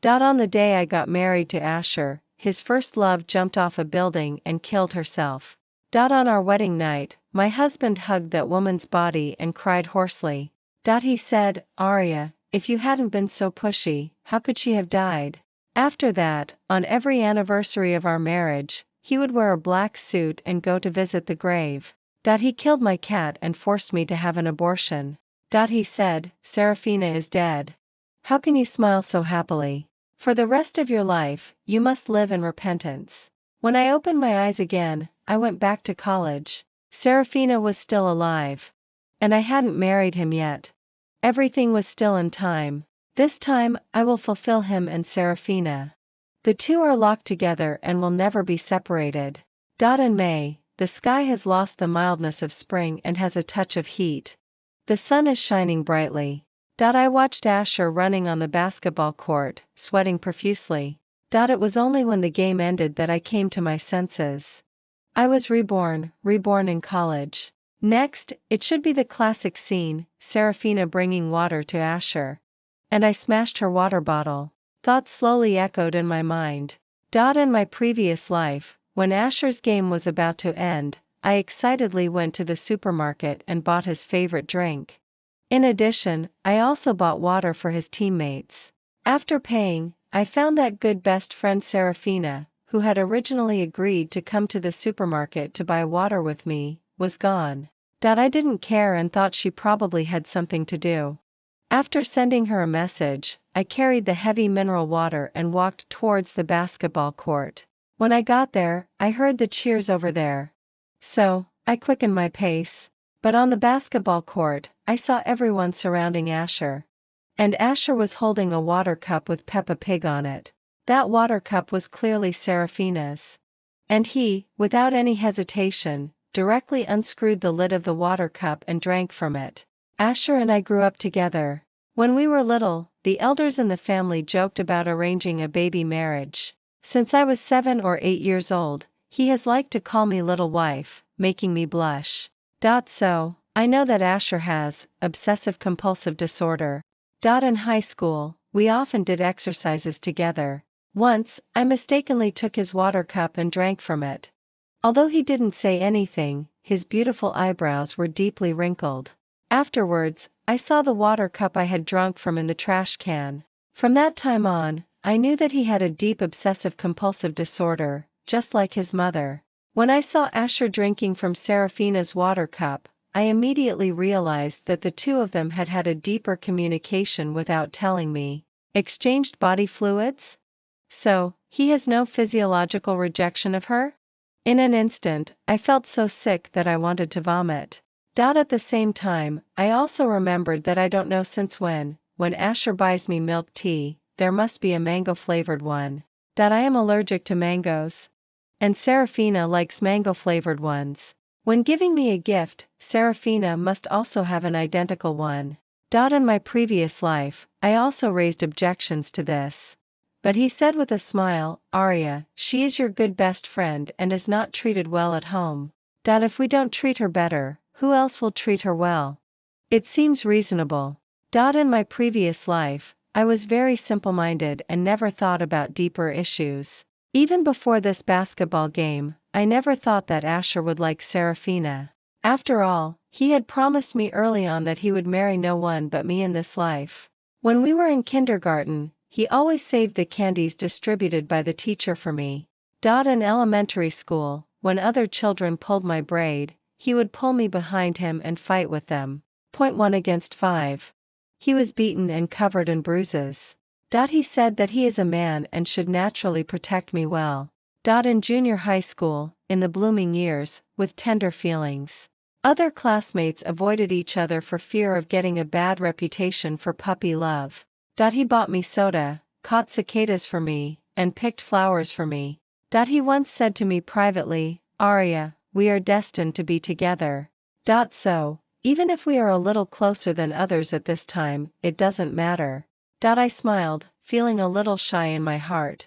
On the day I got married to Asher, his first love jumped off a building and killed herself. On our wedding night, my husband hugged that woman's body and cried hoarsely. He said, "Arya, if you hadn't been so pushy, how could she have died?" After that, on every anniversary of our marriage, he would wear a black suit and go to visit the grave. He killed my cat and forced me to have an abortion. He said, "Serafina is dead. How can you smile so happily? For the rest of your life, you must live in repentance." When I opened my eyes again, I went back to college. Serafina was still alive. And I hadn't married him yet. Everything was still in time. This time, I will fulfill him and Serafina. The two are locked together and will never be separated. In May, the sky has lost the mildness of spring and has a touch of heat. The sun is shining brightly. I watched Asher running on the basketball court, sweating profusely. It was only when the game ended that I came to my senses. I was reborn in college. Next, it should be the classic scene, Serafina bringing water to Asher. And I smashed her water bottle. Thoughts slowly echoed in my mind. In my previous life, when Asher's game was about to end, I excitedly went to the supermarket and bought his favorite drink. In addition, I also bought water for his teammates. After paying, I found that good best friend Serafina, who had originally agreed to come to the supermarket to buy water with me, was gone. I didn't care and thought she probably had something to do. After sending her a message, I carried the heavy mineral water and walked towards the basketball court. When I got there, I heard the cheers over there. So, I quickened my pace. But on the basketball court, I saw everyone surrounding Asher. And Asher was holding a water cup with Peppa Pig on it. That water cup was clearly Serafina's. And he, without any hesitation, directly unscrewed the lid of the water cup and drank from it. Asher and I grew up together. When we were little, the elders in the family joked about arranging a baby marriage. Since I was 7 or 8 years old, he has liked to call me little wife, making me blush. So, I know that Asher has obsessive-compulsive disorder. In high school, we often did exercises together. Once, I mistakenly took his water cup and drank from it. Although he didn't say anything, his beautiful eyebrows were deeply wrinkled. Afterwards, I saw the water cup I had drunk from in the trash can. From that time on, I knew that he had a deep obsessive-compulsive disorder, just like his mother. When I saw Asher drinking from Serafina's water cup, I immediately realized that the two of them had had a deeper communication without telling me. Exchanged body fluids? So, he has no physiological rejection of her? In an instant, I felt so sick that I wanted to vomit. At the same time, I also remembered that I don't know since when Asher buys me milk tea, there must be a mango-flavored one. I am allergic to mangoes. And Serafina likes mango-flavored ones. When giving me a gift, Serafina must also have an identical one. In my previous life, I also raised objections to this. But he said with a smile, "Arya, she is your good best friend and is not treated well at home. If we don't treat her better, who else will treat her well? It seems reasonable." In my previous life, I was very simple-minded and never thought about deeper issues. Even before this basketball game, I never thought that Asher would like Serafina. After all, he had promised me early on that he would marry no one but me in this life. When we were in kindergarten, he always saved the candies distributed by the teacher for me. In elementary school, when other children pulled my braid, he would pull me behind him and fight with them. 1 against 5. He was beaten and covered in bruises. He said that he is a man and should naturally protect me well. In junior high school, in the blooming years, with tender feelings. Other classmates avoided each other for fear of getting a bad reputation for puppy love. He bought me soda, caught cicadas for me, and picked flowers for me. He once said to me privately, "Arya, we are destined to be together." So, even if we are a little closer than others at this time, it doesn't matter. I smiled, feeling a little shy in my heart.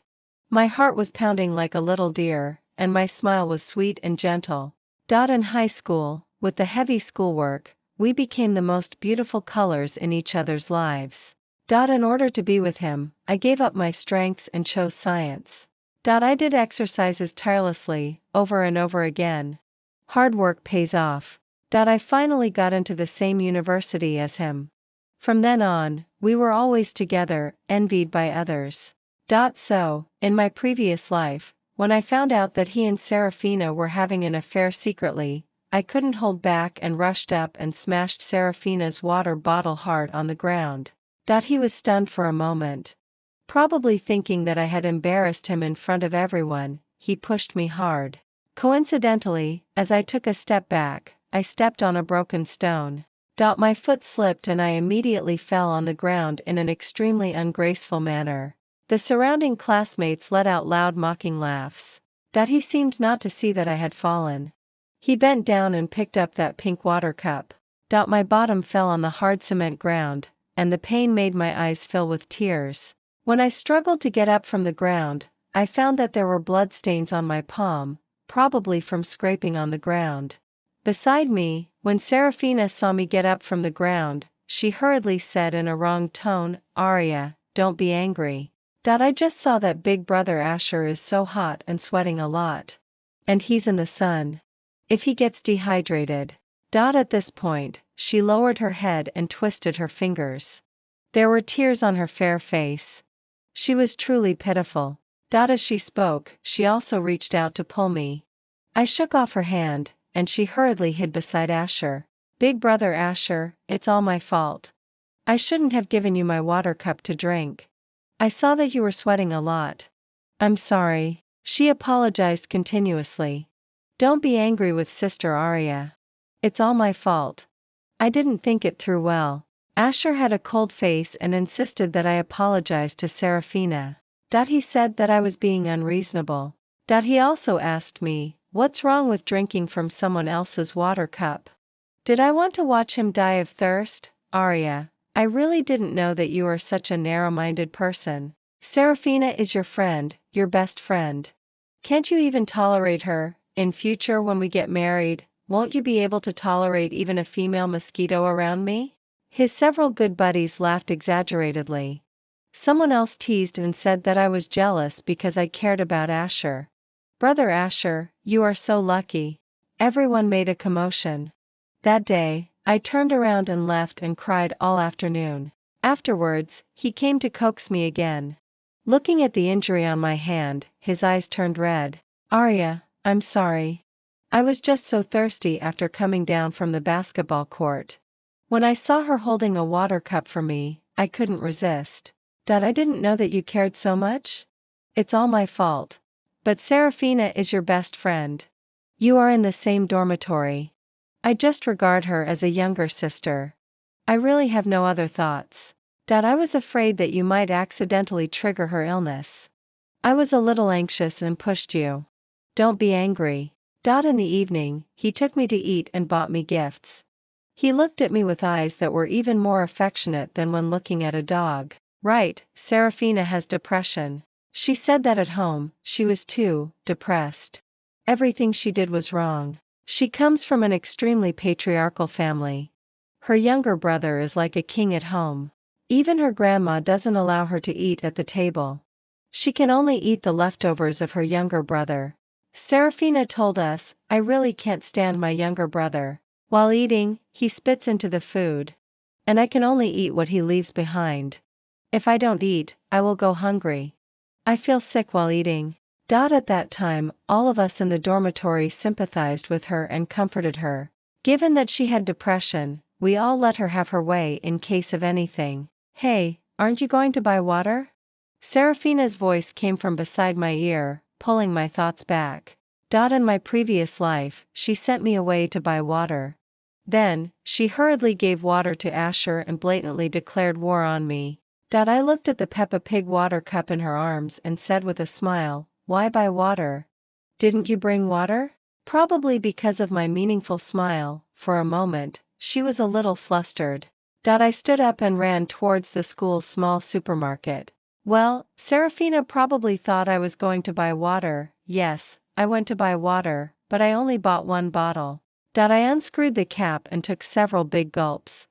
My heart was pounding like a little deer, and my smile was sweet and gentle. In high school, with the heavy schoolwork, we became the most beautiful colors in each other's lives. In order to be with him, I gave up my strengths and chose science. I did exercises tirelessly, over and over again. Hard work pays off. I finally got into the same university as him. From then on, we were always together, envied by others. So, in my previous life, when I found out that he and Serafina were having an affair secretly, I couldn't hold back and rushed up and smashed Serafina's water bottle hard on the ground. He was stunned for a moment. Probably thinking that I had embarrassed him in front of everyone, he pushed me hard. Coincidentally, as I took a step back, I stepped on a broken stone. My foot slipped and I immediately fell on the ground in an extremely ungraceful manner. The surrounding classmates let out loud mocking laughs. He seemed not to see that I had fallen. He bent down and picked up that pink water cup. My bottom fell on the hard cement ground, and the pain made my eyes fill with tears. When I struggled to get up from the ground, I found that there were blood stains on my palm, probably from scraping on the ground. Beside me, when Serafina saw me get up from the ground, she hurriedly said in a wrong tone, "Arya, don't be angry. I just saw that big brother Asher is so hot and sweating a lot. And he's in the sun. If he gets dehydrated." At this point, she lowered her head and twisted her fingers. There were tears on her fair face. She was truly pitiful. As she spoke, she also reached out to pull me. I shook off her hand, and she hurriedly hid beside Asher. "Big brother Asher, it's all my fault. I shouldn't have given you my water cup to drink. I saw that you were sweating a lot. I'm sorry." She apologized continuously. "Don't be angry with Sister Arya. It's all my fault. I didn't think it through well." Asher had a cold face and insisted that I apologize to Serafina. He said that I was being unreasonable. He also asked me, what's wrong with drinking from someone else's water cup? Did I want to watch him die of thirst? "Arya, I really didn't know that you are such a narrow-minded person. Serafina is your friend, your best friend. Can't you even tolerate her? In future when we get married, won't you be able to tolerate even a female mosquito around me?" His several good buddies laughed exaggeratedly. Someone else teased and said that I was jealous because I cared about Asher. "Brother Asher, you are so lucky." Everyone made a commotion. That day, I turned around and left and cried all afternoon. Afterwards, he came to coax me again. Looking at the injury on my hand, his eyes turned red. "Arya, I'm sorry. I was just so thirsty after coming down from the basketball court. When I saw her holding a water cup for me, I couldn't resist. I didn't know that you cared so much. It's all my fault. But Serafina is your best friend. You are in the same dormitory. I just regard her as a younger sister. I really have no other thoughts. I was afraid that you might accidentally trigger her illness. I was a little anxious and pushed you. Don't be angry." In the evening, he took me to eat and bought me gifts. He looked at me with eyes that were even more affectionate than when looking at a dog. "Right, Serafina has depression. She said that at home, she was too depressed. Everything she did was wrong. She comes from an extremely patriarchal family. Her younger brother is like a king at home. Even her grandma doesn't allow her to eat at the table. She can only eat the leftovers of her younger brother. Serafina told us, I really can't stand my younger brother. While eating, he spits into the food. And I can only eat what he leaves behind. If I don't eat, I will go hungry. I feel sick while eating." At that time, all of us in the dormitory sympathized with her and comforted her. Given that she had depression, we all let her have her way in case of anything. "Hey, aren't you going to buy water?" Serafina's voice came from beside my ear, pulling my thoughts back. In my previous life, she sent me away to buy water. Then, she hurriedly gave water to Asher and blatantly declared war on me. I looked at the Peppa Pig water cup in her arms and said with a smile, "Why buy water? Didn't you bring water?" Probably because of my meaningful smile, for a moment, she was a little flustered. I stood up and ran towards the school's small supermarket. Well, Serafina probably thought I was going to buy water. Yes, I went to buy water, but I only bought one bottle. I unscrewed the cap and took several big gulps.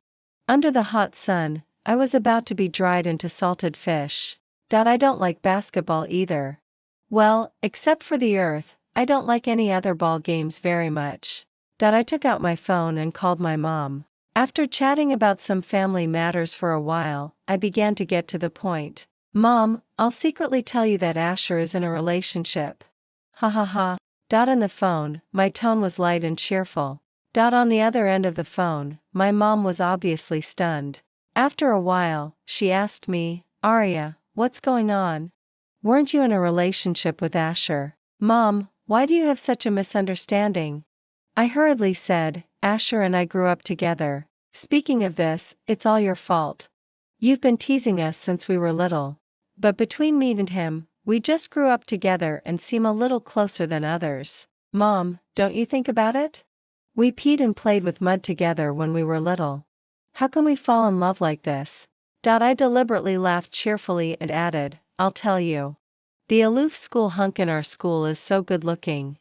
Under the hot sun, I was about to be dried into salted fish. I don't like basketball either. Well, except for the Earth, I don't like any other ball games very much. I took out my phone and called my mom. After chatting about some family matters for a while, I began to get to the point. Mom, I'll secretly tell you that Asher is in a relationship. Ha ha ha. On the phone, my tone was light and cheerful. On the other end of the phone, my mom was obviously stunned. After a while, she asked me, Arya, what's going on? Weren't you in a relationship with Asher? Mom, why do you have such a misunderstanding? I hurriedly said, Asher and I grew up together. Speaking of this, it's all your fault. You've been teasing us since we were little. But between me and him, we just grew up together and seem a little closer than others. Mom, don't you think about it? We peed and played with mud together when we were little. How can we fall in love like this? I deliberately laughed cheerfully and added, I'll tell you. The aloof school hunk in our school is so good looking.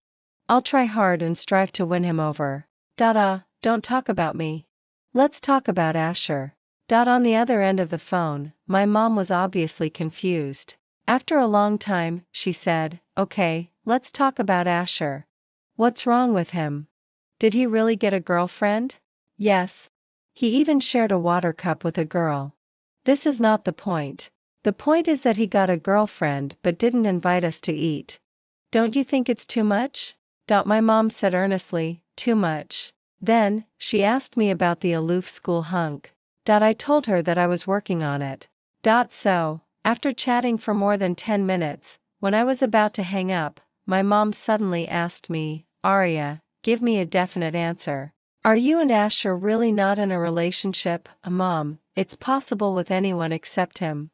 I'll try hard and strive to win him over. Don't talk about me. Let's talk about Asher. On the other end of the phone, my mom was obviously confused. After a long time, she said, Okay, let's talk about Asher. What's wrong with him? Did he really get a girlfriend? Yes. He even shared a water cup with a girl. This is not the point. The point is that he got a girlfriend but didn't invite us to eat. Don't you think it's too much? My mom said earnestly, too much. Then, she asked me about the aloof school hunk. I told her that I was working on it. So, after chatting for more than 10 minutes, when I was about to hang up, my mom suddenly asked me, Arya, give me a definite answer. Are you and Asher really not in a relationship? Mom, it's possible with anyone except him.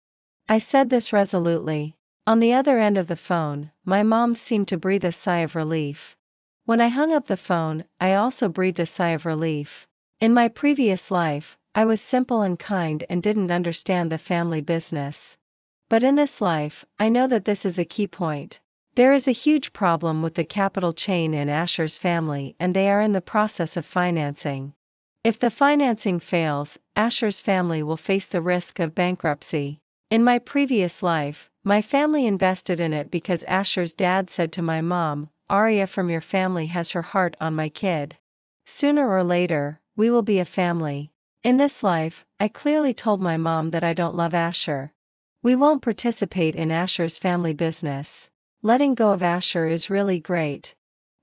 I said this resolutely. On the other end of the phone, my mom seemed to breathe a sigh of relief. When I hung up the phone, I also breathed a sigh of relief. In my previous life, I was simple and kind and didn't understand the family business. But in this life, I know that this is a key point. There is a huge problem with the capital chain in Asher's family and they are in the process of financing. If the financing fails, Asher's family will face the risk of bankruptcy. In my previous life, my family invested in it because Asher's dad said to my mom, Arya from your family has her heart on my kid. Sooner or later, we will be a family. In this life, I clearly told my mom that I don't love Asher. We won't participate in Asher's family business. Letting go of Asher is really great.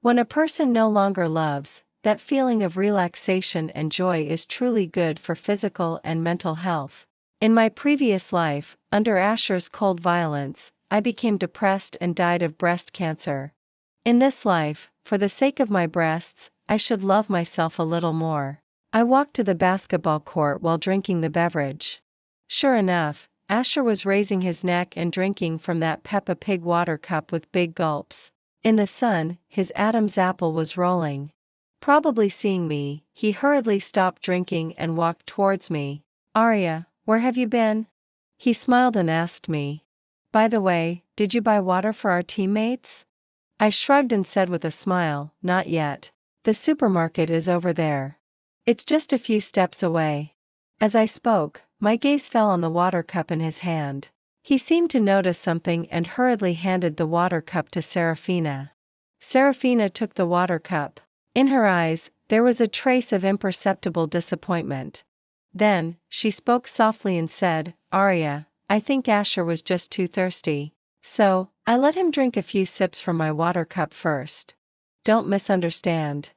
When a person no longer loves, that feeling of relaxation and joy is truly good for physical and mental health. In my previous life, under Asher's cold violence, I became depressed and died of breast cancer. In this life, for the sake of my breasts, I should love myself a little more. I walked to the basketball court while drinking the beverage. Sure enough, Asher was raising his neck and drinking from that Peppa Pig water cup with big gulps. In the sun, his Adam's apple was rolling. Probably seeing me, he hurriedly stopped drinking and walked towards me. Arya, where have you been? He smiled and asked me. By the way, did you buy water for our teammates? I shrugged and said with a smile, not yet. The supermarket is over there. It's just a few steps away. As I spoke, my gaze fell on the water cup in his hand. He seemed to notice something and hurriedly handed the water cup to Serafina. Serafina took the water cup. In her eyes, there was a trace of imperceptible disappointment. Then, she spoke softly and said, Arya, I think Asher was just too thirsty. So, I let him drink a few sips from my water cup first. Don't misunderstand.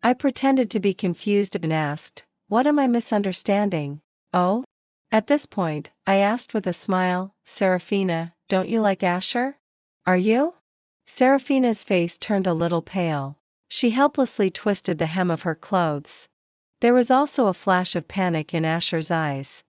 I pretended to be confused and asked, what am I misunderstanding? Oh? At this point, I asked with a smile, Serafina, don't you like Asher? Are you? Serafina's face turned a little pale. She helplessly twisted the hem of her clothes. There was also a flash of panic in Asher's eyes.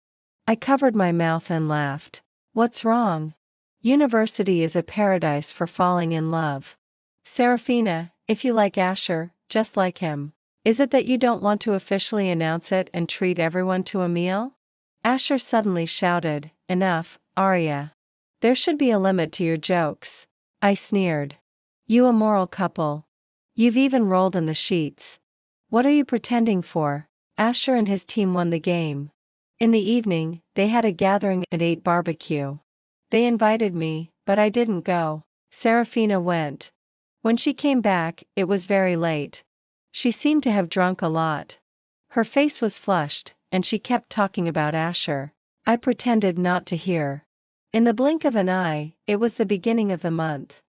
I covered my mouth and laughed. What's wrong? University is a paradise for falling in love. Serafina, if you like Asher, just like him. Is it that you don't want to officially announce it and treat everyone to a meal? Asher suddenly shouted, Enough, Arya. There should be a limit to your jokes. I sneered. You immoral couple. You've even rolled in the sheets. What are you pretending for? Asher and his team won the game. In the evening, they had a gathering and ate barbecue. They invited me, but I didn't go. Serafina went. When she came back, it was very late. She seemed to have drunk a lot. Her face was flushed, and she kept talking about Asher. I pretended not to hear. In the blink of an eye, it was the beginning of the month.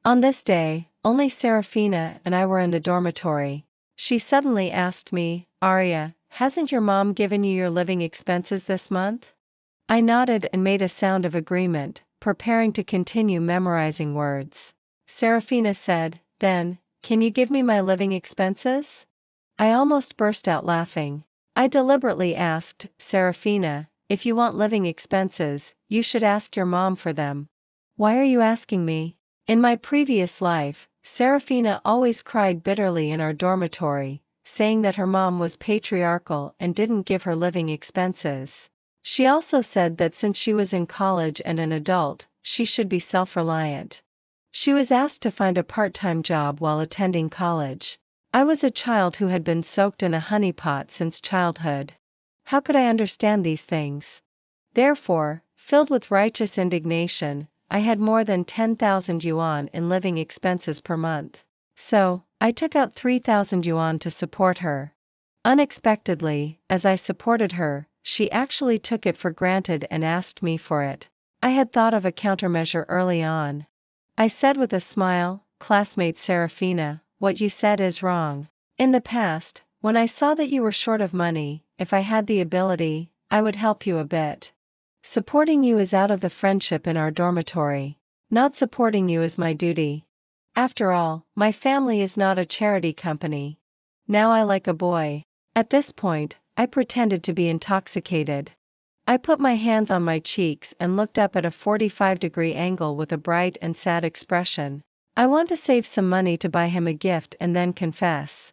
On this day, only Serafina and I were in the dormitory. She suddenly asked me, "Arya, hasn't your mom given you your living expenses this month?" I nodded and made a sound of agreement, preparing to continue memorizing words. Serafina said, "Then, can you give me my living expenses?" I almost burst out laughing. I deliberately asked, "Serafina, if you want living expenses, you should ask your mom for them." "Why are you asking me?" In my previous life, Serafina always cried bitterly in our dormitory, saying that her mom was patriarchal and didn't give her living expenses. She also said that since she was in college and an adult, she should be self-reliant. She was asked to find a part-time job while attending college. I was a child who had been soaked in a honeypot since childhood. How could I understand these things? Therefore, filled with righteous indignation, I had more than 10,000 yuan in living expenses per month. So, I took out 3,000 yuan to support her. Unexpectedly, as I supported her, she actually took it for granted and asked me for it. I had thought of a countermeasure early on. I said with a smile, "Classmate Serafina, what you said is wrong. In the past, when I saw that you were short of money, if I had the ability, I would help you a bit. Supporting you is out of the friendship in our dormitory. Not supporting you is my duty. After all, my family is not a charity company. Now I like a boy." At this point, I pretended to be intoxicated. I put my hands on my cheeks and looked up at a 45-degree angle with a bright and sad expression. "I want to save some money to buy him a gift and then confess,"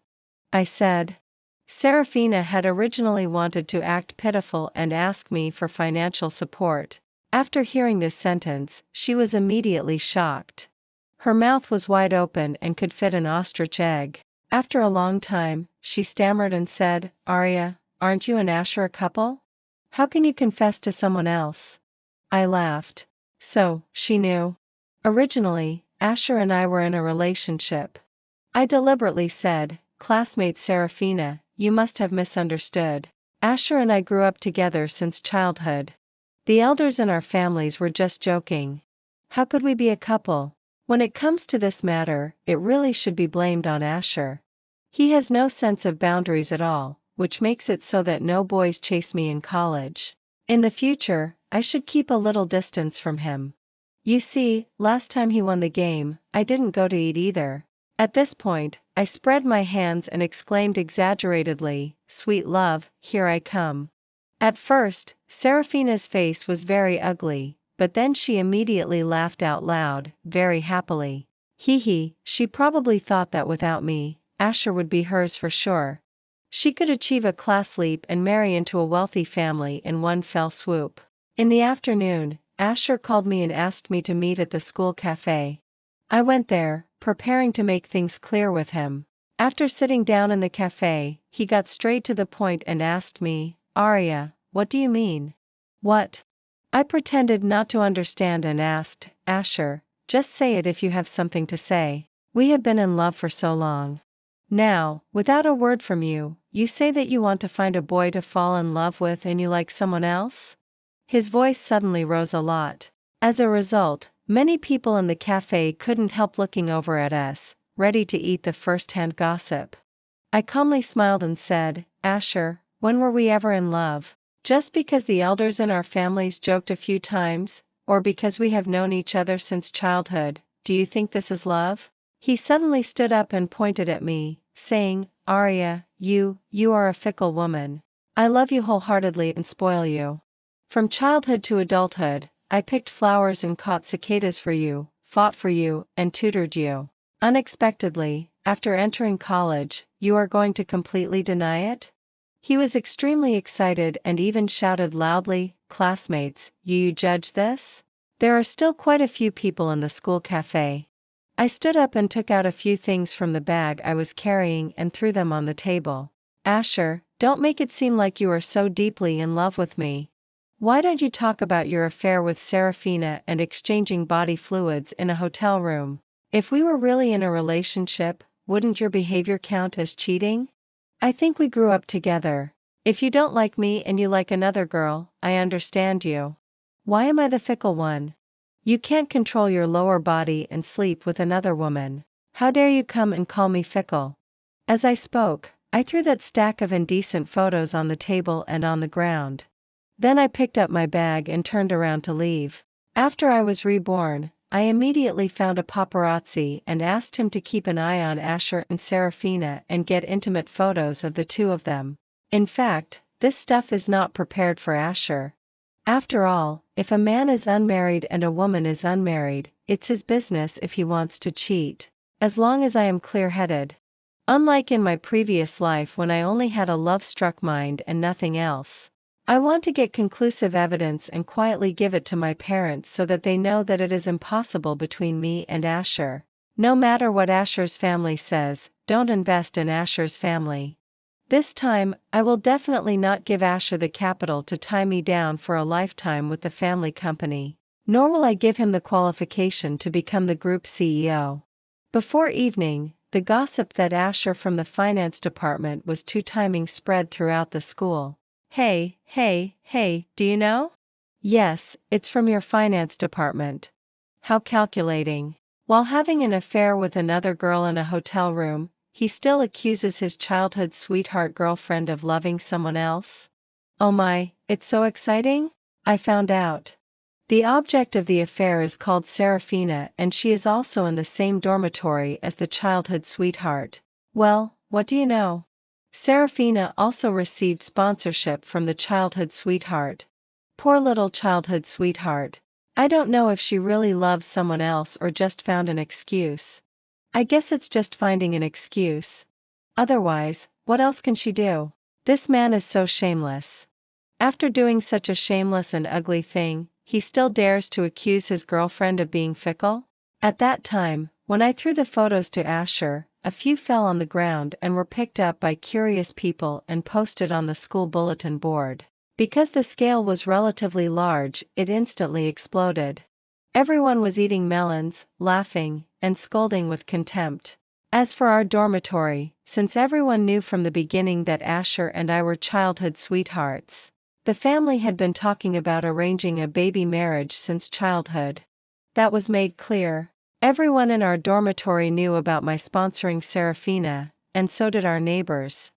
I said. Serafina had originally wanted to act pitiful and ask me for financial support. After hearing this sentence, she was immediately shocked. Her mouth was wide open and could fit an ostrich egg. After a long time, she stammered and said, "Arya, aren't you and Asher a couple? How can you confess to someone else?" I laughed. So, she knew. Originally, Asher and I were in a relationship. I deliberately said, "Classmate Serafina, you must have misunderstood. Asher and I grew up together since childhood. The elders in our families were just joking. How could we be a couple? When it comes to this matter, it really should be blamed on Asher. He has no sense of boundaries at all, which makes it so that no boys chase me in college. In the future, I should keep a little distance from him. You see, last time he won the game, I didn't go to eat either." At this point, I spread my hands and exclaimed exaggeratedly, "Sweet love, here I come." At first, Serafina's face was very ugly, but then she immediately laughed out loud, very happily. Hee, she probably thought that without me, Asher would be hers for sure. She could achieve a class leap and marry into a wealthy family in one fell swoop. In the afternoon, Asher called me and asked me to meet at the school cafe. I went there, preparing to make things clear with him. After sitting down in the cafe, he got straight to the point and asked me, "Arya, what do you mean?" "What?" I pretended not to understand and asked, "Asher, just say it if you have something to say. We have been in love for so long. Now, without a word from you, you say that you want to find a boy to fall in love with and you like someone else?" His voice suddenly rose a lot. As a result, many people in the cafe couldn't help looking over at us, ready to eat the first-hand gossip. I calmly smiled and said, "Asher, when were we ever in love? Just because the elders in our families joked a few times, or because we have known each other since childhood, do you think this is love?" He suddenly stood up and pointed at me, saying, "Arya, you are a fickle woman. I love you wholeheartedly and spoil you. From childhood to adulthood, I picked flowers and caught cicadas for you, fought for you, and tutored you. Unexpectedly, after entering college, you are going to completely deny it?" He was extremely excited and even shouted loudly, "Classmates, you judge this?" There are still quite a few people in the school cafe. I stood up and took out a few things from the bag I was carrying and threw them on the table. "Asher, Don't make it seem like you are so deeply in love with me. Why don't you talk about your affair with Serafina and exchanging body fluids in a hotel room? If we were really in a relationship, wouldn't your behavior count as cheating? I think we grew up together. If you don't like me and you like another girl, I understand you. Why am I the fickle one? You can't control your lower body and sleep with another woman. How dare you come and call me fickle? As I spoke, I threw that stack of indecent photos on the table and on the ground. Then I picked up my bag and turned around to leave. After I was reborn, I immediately found a paparazzi and asked him to keep an eye on Asher and Serafina and get intimate photos of the two of them. In fact, this stuff is not prepared for Asher. After all, if a man is unmarried and a woman is unmarried, it's his business if he wants to cheat. As long as I am clear-headed. Unlike in my previous life when I only had a love-struck mind and nothing else. I want to get conclusive evidence and quietly give it to my parents so that they know that it is impossible between me and Asher. No matter what Asher's family says, don't invest in Asher's family. This time, I will definitely not give Asher the capital to tie me down for a lifetime with the family company. Nor will I give him the qualification to become the group CEO. Before evening, the gossip that Asher from the finance department was two-timing spread throughout the school. Hey, do you know? Yes, it's from your finance department. How calculating. While having an affair with another girl in a hotel room, he still accuses his childhood sweetheart girlfriend of loving someone else? Oh my, it's so exciting? I found out. The object of the affair is called Serafina and she is also in the same dormitory as the childhood sweetheart. Well, what do you know? Serafina also received sponsorship from the childhood sweetheart. Poor little childhood sweetheart. I don't know if she really loves someone else or just found an excuse. I guess it's just finding an excuse. Otherwise, what else can she do? This man is so shameless. After doing such a shameless and ugly thing, he still dares to accuse his girlfriend of being fickle? At that time, when I threw the photos to Asher, a few fell on the ground and were picked up by curious people and posted on the school bulletin board. Because the scale was relatively large, it instantly exploded. Everyone was eating melons, laughing, and scolding with contempt. As for our dormitory, since everyone knew from the beginning that Asher and I were childhood sweethearts, the family had been talking about arranging a baby marriage since childhood. That was made clear. Everyone in our dormitory knew about my sponsoring Serafina, and so did our neighbors.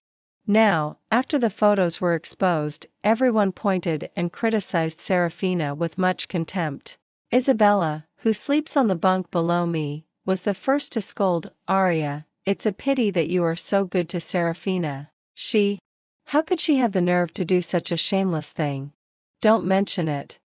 Now, after the photos were exposed, everyone pointed and criticized Serafina with much contempt. Isabella, who sleeps on the bunk below me, was the first to scold, "Aria, it's a pity that you are so good to Serafina. How could she have the nerve to do such a shameless thing? Don't mention it.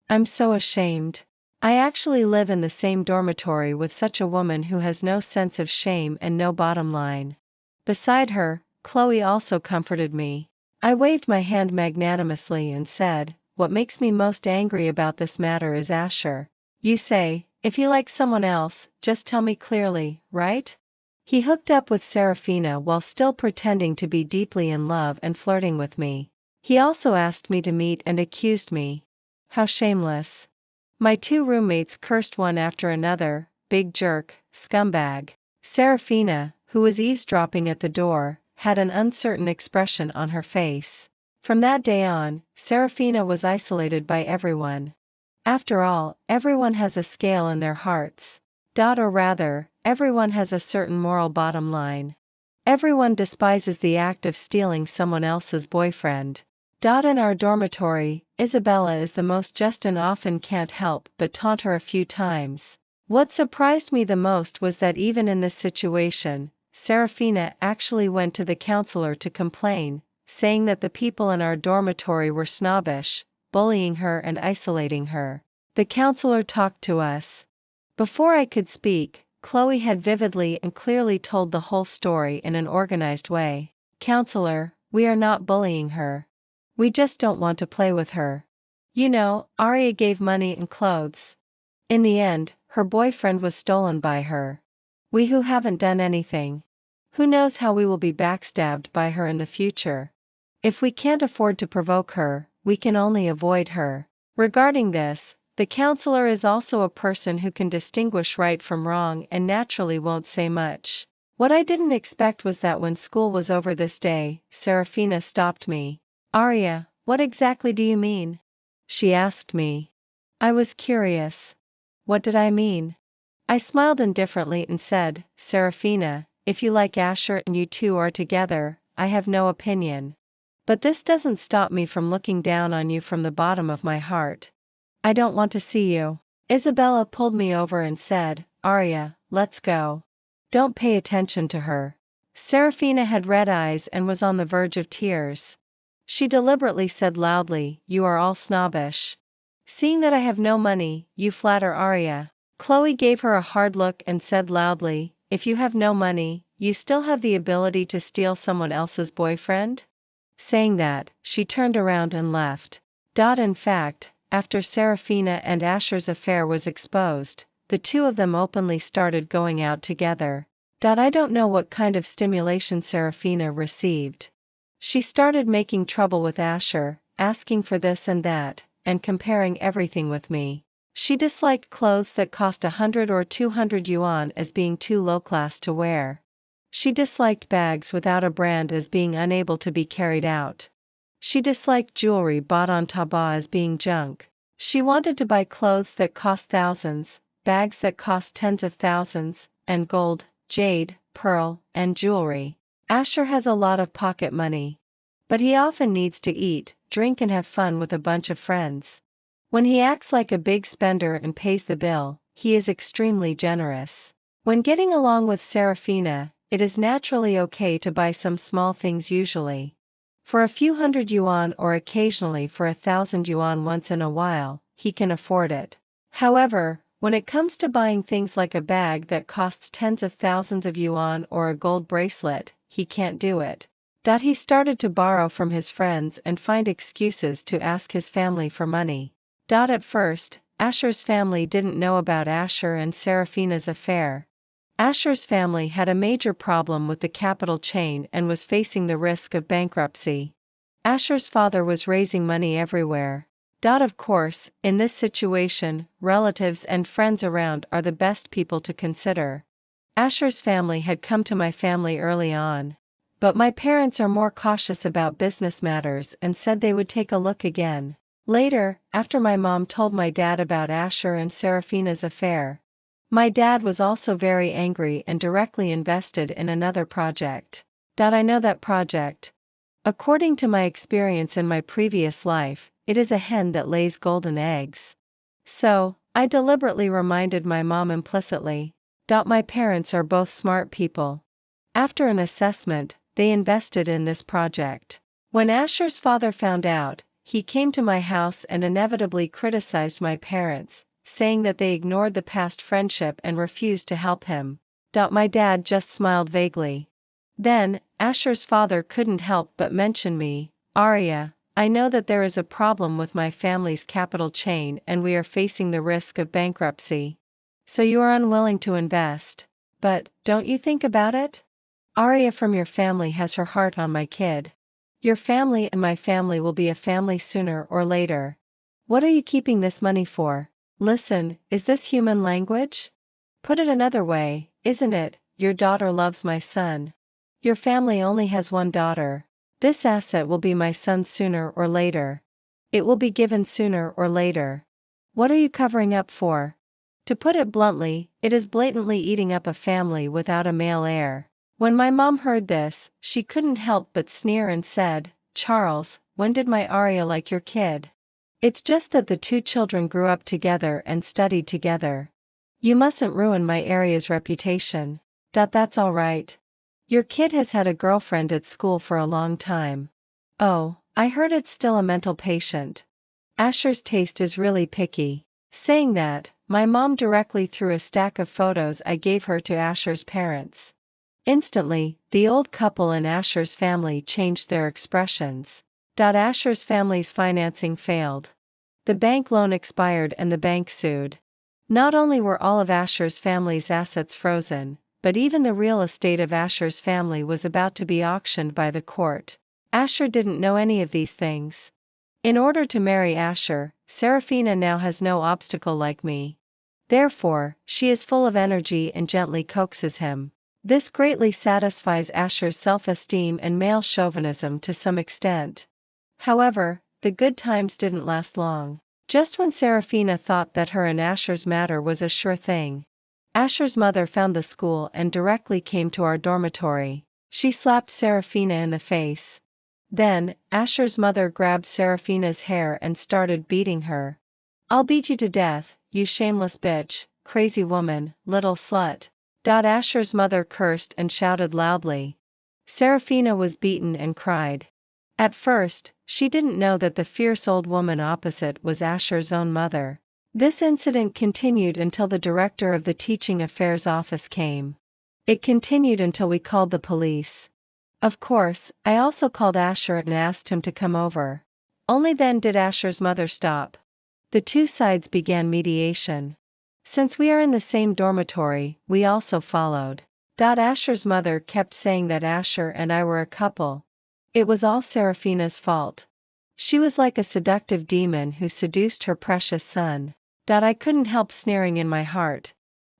I'm so ashamed. I actually live in the same dormitory with such a woman who has no sense of shame and no bottom line." Beside her, Chloe also comforted me. I waved my hand magnanimously and said, "What makes me most angry about this matter is Asher. You say, if he likes someone else, just tell me clearly, right? He hooked up with Serafina while still pretending to be deeply in love and flirting with me. He also asked me to meet and accused me. How shameless." My two roommates cursed one after another, "Big jerk, scumbag." Serafina, who was eavesdropping at the door, had an uncertain expression on her face. From that day on, Serafina was isolated by everyone. After all, everyone has a scale in their hearts. Or rather, everyone has a certain moral bottom line. Everyone despises the act of stealing someone else's boyfriend. In our dormitory, Isabella is the most just and often can't help but taunt her a few times. What surprised me the most was that even in this situation, Serafina actually went to the counselor to complain, saying that the people in our dormitory were snobbish, bullying her and isolating her. The counselor talked to us. Before I could speak, Chloe had vividly and clearly told the whole story in an organized way. "Counselor, we are not bullying her. We just don't want to play with her. You know, Aria gave money and clothes. In the end, her boyfriend was stolen by her. We who haven't done anything. Who knows how we will be backstabbed by her in the future. If we can't afford to provoke her, we can only avoid her. Regarding this, the counselor is also a person who can distinguish right from wrong and naturally won't say much. What I didn't expect was that when school was over this day, Serafina stopped me. Arya, what exactly do you mean? She asked me. I was curious. What did I mean? I smiled indifferently and said, Serafina, if you like Asher and you two are together, I have no opinion. But this doesn't stop me from looking down on you from the bottom of my heart. I don't want to see you. Isabella pulled me over and said, Arya, let's go. Don't pay attention to her. Serafina had red eyes and was on the verge of tears. She deliberately said loudly, You are all snobbish. Seeing that I have no money, you flatter Arya. Chloe gave her a hard look and said loudly, If you have no money, you still have the ability to steal someone else's boyfriend? Saying that, she turned around and left. In fact, after Serafina and Asher's affair was exposed, the two of them openly started going out together. I don't know what kind of stimulation Serafina received. She started making trouble with Asher, asking for this and that, and comparing everything with me. She disliked clothes that cost 100 or 200 yuan as being too low class to wear. She disliked bags without a brand as being unable to be carried out. She disliked jewelry bought on Taobao as being junk. She wanted to buy clothes that cost thousands, bags that cost tens of thousands, and gold, jade, pearl, and jewelry. Asher has a lot of pocket money. But he often needs to eat, drink and have fun with a bunch of friends. When he acts like a big spender and pays the bill, he is extremely generous. When getting along with Serafina, it is naturally okay to buy some small things usually. For a few hundred yuan or occasionally for 1,000 yuan once in a while, he can afford it. However, when it comes to buying things like a bag that costs tens of thousands of yuan or a gold bracelet, he can't do it. He started to borrow from his friends and find excuses to ask his family for money. At first, Asher's family didn't know about Asher and Serafina's affair. Asher's family had a major problem with the capital chain and was facing the risk of bankruptcy. Asher's father was raising money everywhere. Of course, in this situation, relatives and friends around are the best people to consider. Asher's family had come to my family early on. But my parents are more cautious about business matters and said they would take a look again. Later, after my mom told my dad about Asher and Serafina's affair, my dad was also very angry and directly invested in another project. I know that project. According to my experience in my previous life, it is a hen that lays golden eggs. So, I deliberately reminded my mom implicitly. My parents are both smart people. After an assessment, they invested in this project. When Asher's father found out, he came to my house and inevitably criticized my parents, saying that they ignored the past friendship and refused to help him. My dad just smiled vaguely. Then, Asher's father couldn't help but mention me. Arya, I know that there is a problem with my family's capital chain and we are facing the risk of bankruptcy. So you are unwilling to invest. But, don't you think about it? Arya from your family has her heart on my kid. Your family and my family will be a family sooner or later. What are you keeping this money for? Listen, is this human language? Put it another way, isn't it? Your daughter loves my son. Your family only has one daughter. This asset will be my son's sooner or later. It will be given sooner or later. What are you covering up for? To put it bluntly, it is blatantly eating up a family without a male heir. When my mom heard this, she couldn't help but sneer and said, Charles, when did my Arya like your kid? It's just that the two children grew up together and studied together. You mustn't ruin my Arya's reputation. That's all right. Your kid has had a girlfriend at school for a long time. Oh, I heard it's still a mental patient. Asher's taste is really picky. Saying that, my mom directly threw a stack of photos I gave her to Asher's parents. Instantly, the old couple and Asher's family changed their expressions. Asher's family's financing failed. The bank loan expired and the bank sued. Not only were all of Asher's family's assets frozen, but even the real estate of Asher's family was about to be auctioned by the court. Asher didn't know any of these things. In order to marry Asher, Serafina now has no obstacle like me. Therefore, she is full of energy and gently coaxes him. This greatly satisfies Asher's self-esteem and male chauvinism to some extent. However, the good times didn't last long. Just when Serafina thought that her and Asher's matter was a sure thing, Asher's mother found the school and directly came to our dormitory. She slapped Serafina in the face. Then, Asher's mother grabbed Serafina's hair and started beating her. "I'll beat you to death, you shameless bitch, crazy woman, little slut." Asher's mother cursed and shouted loudly. Serafina was beaten and cried. At first, she didn't know that the fierce old woman opposite was Asher's own mother. This incident continued until the director of the teaching affairs office came. It continued until we called the police. Of course, I also called Asher and asked him to come over. Only then did Asher's mother stop. The two sides began mediation. Since we are in the same dormitory, we also followed. Asher's mother kept saying that Asher and I were a couple. It was all Serafina's fault. She was like a seductive demon who seduced her precious son. I couldn't help sneering in my heart.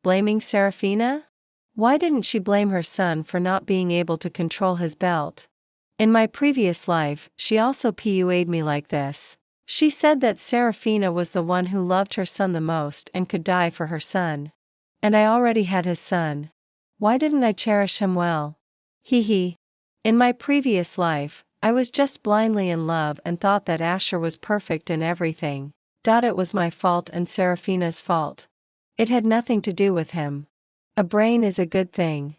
Blaming Serafina? Why didn't she blame her son for not being able to control his belt? In my previous life, she also PUA'd me like this. She said that Serafina was the one who loved her son the most and could die for her son. And I already had his son. Why didn't I cherish him well? Hee hee. In my previous life, I was just blindly in love and thought that Asher was perfect in everything. It was my fault and Serafina's fault. It had nothing to do with him. A brain is a good thing.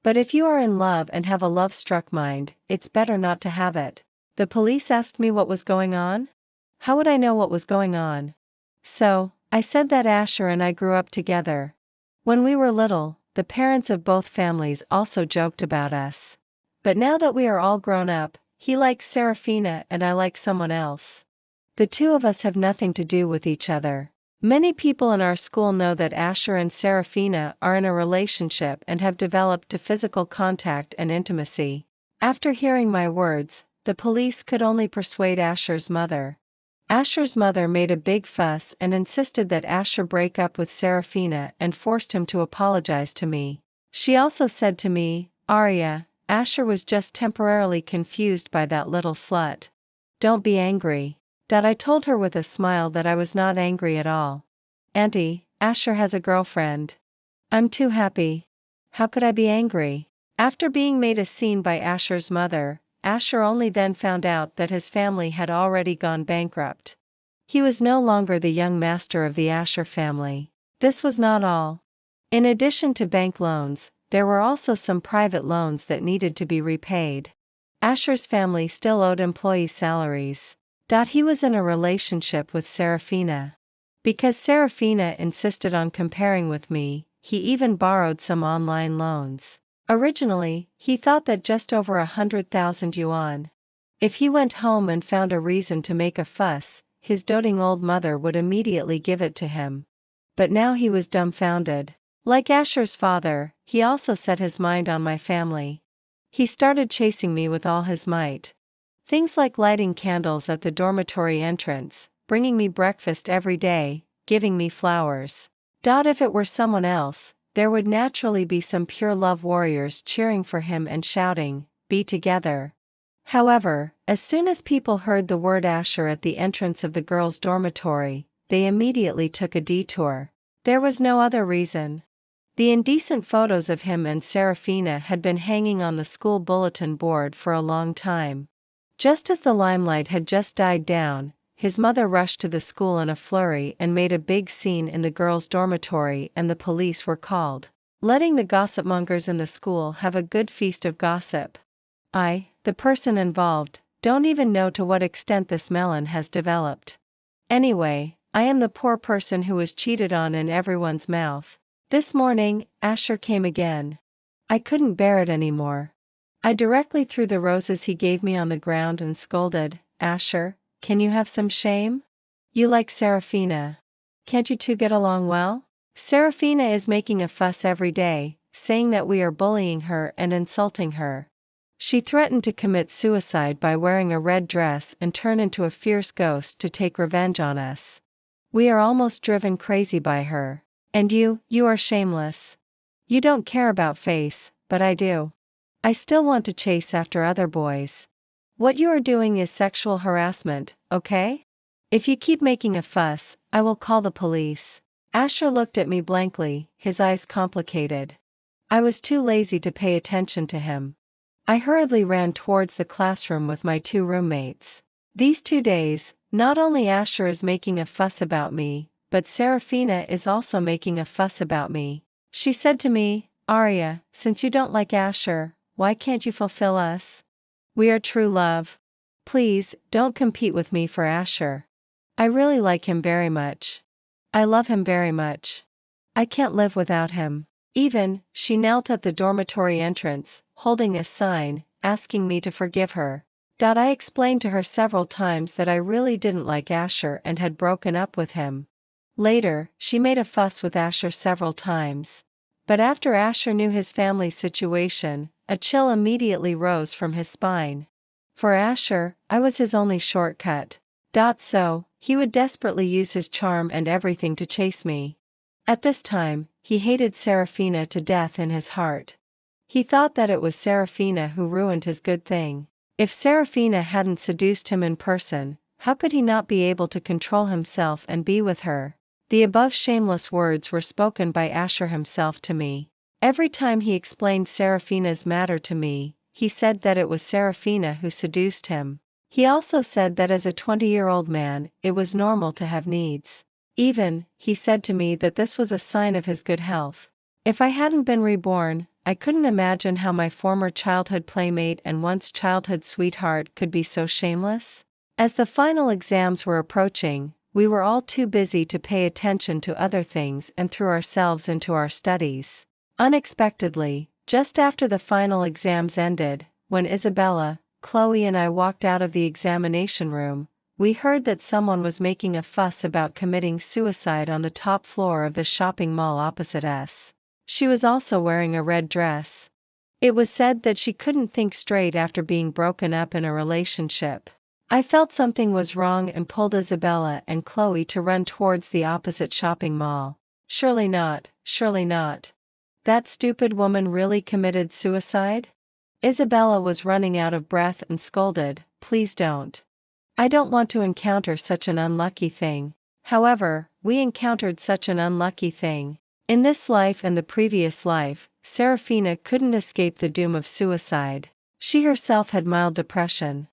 But if you are in love and have a love-struck mind, it's better not to have it. The police asked me what was going on? How would I know what was going on? So, I said that Asher and I grew up together. When we were little, the parents of both families also joked about us. But now that we are all grown up, he likes Serafina and I like someone else. The two of us have nothing to do with each other. Many people in our school know that Asher and Serafina are in a relationship and have developed to physical contact and intimacy. After hearing my words, the police could only persuade Asher's mother. Asher's mother made a big fuss and insisted that Asher break up with Serafina and forced him to apologize to me. She also said to me, "Arya, Asher was just temporarily confused by that little slut. Don't be angry." I told her with a smile that I was not angry at all. "Auntie, Asher has a girlfriend." "I'm too happy. How could I be angry?" After being made a scene by Asher's mother, Asher only then found out that his family had already gone bankrupt. He was no longer the young master of the Asher family. This was not all. In addition to bank loans, there were also some private loans that needed to be repaid. Asher's family still owed employee salaries. He was in a relationship with Serafina. Because Serafina insisted on comparing with me, he even borrowed some online loans. Originally, he thought that just over 100,000 yuan. If he went home and found a reason to make a fuss, his doting old mother would immediately give it to him. But now he was dumbfounded. Like Asher's father, he also set his mind on my family. He started chasing me with all his might. Things like lighting candles at the dormitory entrance, bringing me breakfast every day, giving me flowers. If it were someone else, there would naturally be some pure love warriors cheering for him and shouting, "Be together." However, as soon as people heard the word Asher at the entrance of the girls' dormitory, they immediately took a detour. There was no other reason. The indecent photos of him and Serafina had been hanging on the school bulletin board for a long time. Just as the limelight had just died down, his mother rushed to the school in a flurry and made a big scene in the girls' dormitory and the police were called, letting the gossipmongers in the school have a good feast of gossip. I, the person involved, don't even know to what extent this melon has developed. Anyway, I am the poor person who was cheated on in everyone's mouth. This morning, Asher came again. I couldn't bear it anymore. I directly threw the roses he gave me on the ground and scolded, "Asher, can you have some shame? You like Serafina. Can't you two get along well? Serafina is making a fuss every day, saying that we are bullying her and insulting her. She threatened to commit suicide by wearing a red dress and turn into a fierce ghost to take revenge on us. We are almost driven crazy by her. And you are shameless. You don't care about face, but I do. I still want to chase after other boys. What you are doing is sexual harassment, okay? If you keep making a fuss, I will call the police. Asher looked at me blankly, his eyes complicated. I was too lazy to pay attention to him. I hurriedly ran towards the classroom with my 2 roommates. These 2 days, not only Asher is making a fuss about me, but Serafina is also making a fuss about me. She said to me, "Arya, since you don't like Asher, why can't you fulfill us? We are true love. Please, don't compete with me for Asher. I really like him very much. I love him very much. I can't live without him." She knelt at the dormitory entrance, holding a sign, asking me to forgive her. I explained to her several times that I really didn't like Asher and had broken up with him. Later, she made a fuss with Asher several times. But after Asher knew his family's situation, a chill immediately rose from his spine. For Asher, I was his only shortcut. So, he would desperately use his charm and everything to chase me. At this time, he hated Serafina to death in his heart. He thought that it was Serafina who ruined his good thing. If Serafina hadn't seduced him in person, how could he not be able to control himself and be with her? The above shameless words were spoken by Asher himself to me. Every time he explained Serafina's matter to me, he said that it was Serafina who seduced him. He also said that as a 20-year-old man, it was normal to have needs. He said to me that this was a sign of his good health. If I hadn't been reborn, I couldn't imagine how my former childhood playmate and once childhood sweetheart could be so shameless. As the final exams were approaching, we were all too busy to pay attention to other things and threw ourselves into our studies. Unexpectedly, just after the final exams ended, when Isabella, Chloe and I walked out of the examination room, we heard that someone was making a fuss about committing suicide on the top floor of the shopping mall opposite us. She was also wearing a red dress. It was said that she couldn't think straight after being broken up in a relationship. I felt something was wrong and pulled Isabella and Chloe to run towards the opposite shopping mall. Surely not, surely not. That stupid woman really committed suicide? Isabella was running out of breath and scolded, "Please don't. I don't want to encounter such an unlucky thing." However, we encountered such an unlucky thing. In this life and the previous life, Serafina couldn't escape the doom of suicide. She herself had mild depression.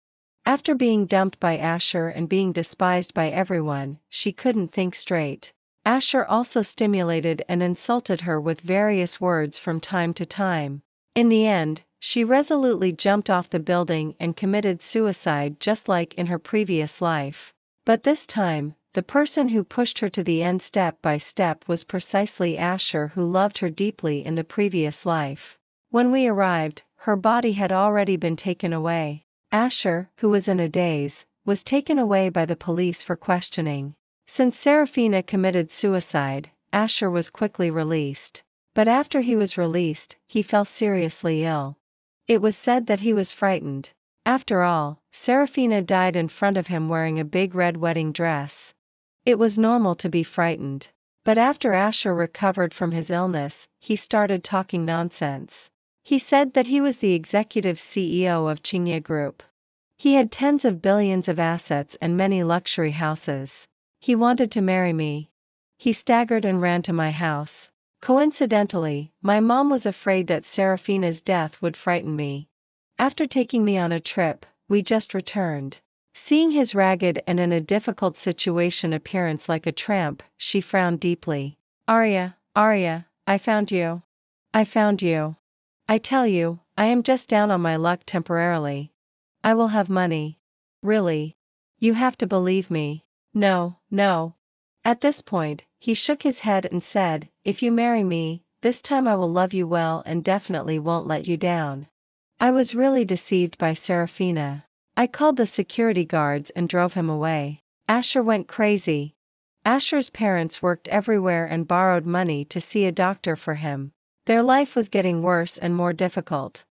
After being dumped by Asher and being despised by everyone, she couldn't think straight. Asher also stimulated and insulted her with various words from time to time. In the end, she resolutely jumped off the building and committed suicide just like in her previous life. But this time, the person who pushed her to the end step by step was precisely Asher, who loved her deeply in the previous life. When we arrived, her body had already been taken away. Asher, who was in a daze, was taken away by the police for questioning. Since Serafina committed suicide, Asher was quickly released. But after he was released, he fell seriously ill. It was said that he was frightened. After all, Serafina died in front of him wearing a big red wedding dress. It was normal to be frightened. But after Asher recovered from his illness, he started talking nonsense. He said that he was the executive CEO of Chingya Group. He had tens of billions of assets and many luxury houses. He wanted to marry me. He staggered and ran to my house. Coincidentally, my mom was afraid that Serafina's death would frighten me. After taking me on a trip, we just returned. Seeing his ragged and in a difficult situation appearance like a tramp, she frowned deeply. Arya, I found you. I found you. I tell you, I am just down on my luck temporarily. I will have money. Really. You have to believe me. No. At this point, he shook his head and said, "If you marry me, this time I will love you well and definitely won't let you down." I was really deceived by Serafina. I called the security guards and drove him away. Asher went crazy. Asher's parents worked everywhere and borrowed money to see a doctor for him. Their life was getting worse and more difficult.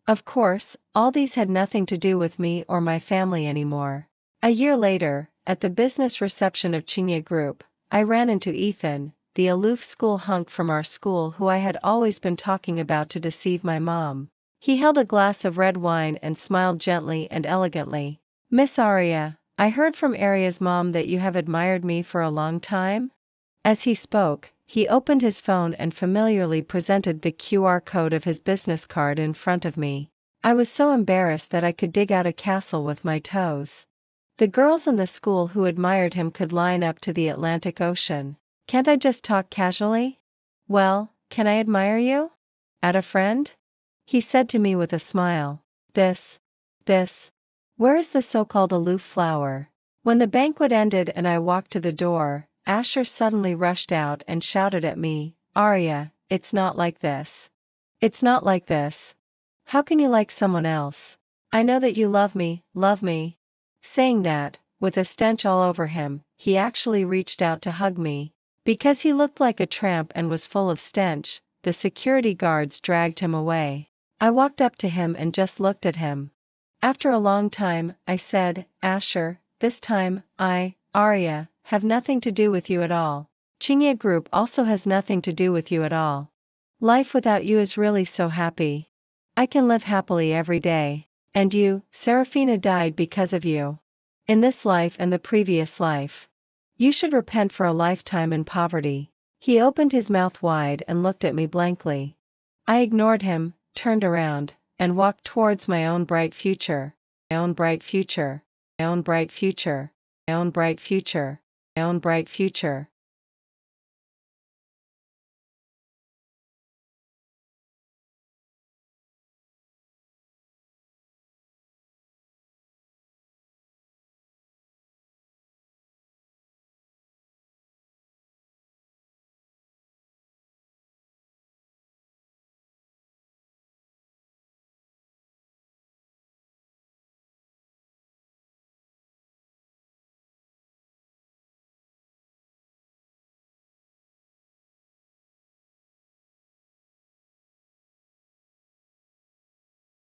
Of course, all these had nothing to do with me or my family anymore. A year later, at the business reception of Chinya Group, I ran into Ethan, the aloof school hunk from our school who I had always been talking about to deceive my mom. He held a glass of red wine and smiled gently and elegantly. "Miss Arya, I heard from Arya's mom that you have admired me for a long time?" As he spoke, he opened his phone and familiarly presented the QR code of his business card in front of me. I was so embarrassed that I could dig out a castle with my toes. The girls in the school who admired him could line up to the Atlantic Ocean. Can't I just talk casually? "Well, can I admire you? At a friend?" he said to me with a smile. This. Where is the so-called aloof flower? When the banquet ended and I walked to the door, Asher suddenly rushed out and shouted at me, "Arya, it's not like this. It's not like this. How can you like someone else? I know that you love me, love me." Saying that, with a stench all over him, he actually reached out to hug me. Because he looked like a tramp and was full of stench, the security guards dragged him away. I walked up to him and just looked at him. After a long time, I said, "Asher, this time, Arya, have nothing to do with you at all. Chinya Group also has nothing to do with you at all. Life without you is really so happy. I can live happily every day. And you, Serafina, died because of you. In this life and the previous life. You should repent for a lifetime in poverty." He opened his mouth wide and looked at me blankly. I ignored him, turned around, and walked towards my own bright future. My own bright future. My own bright future. My own bright future. My own bright future.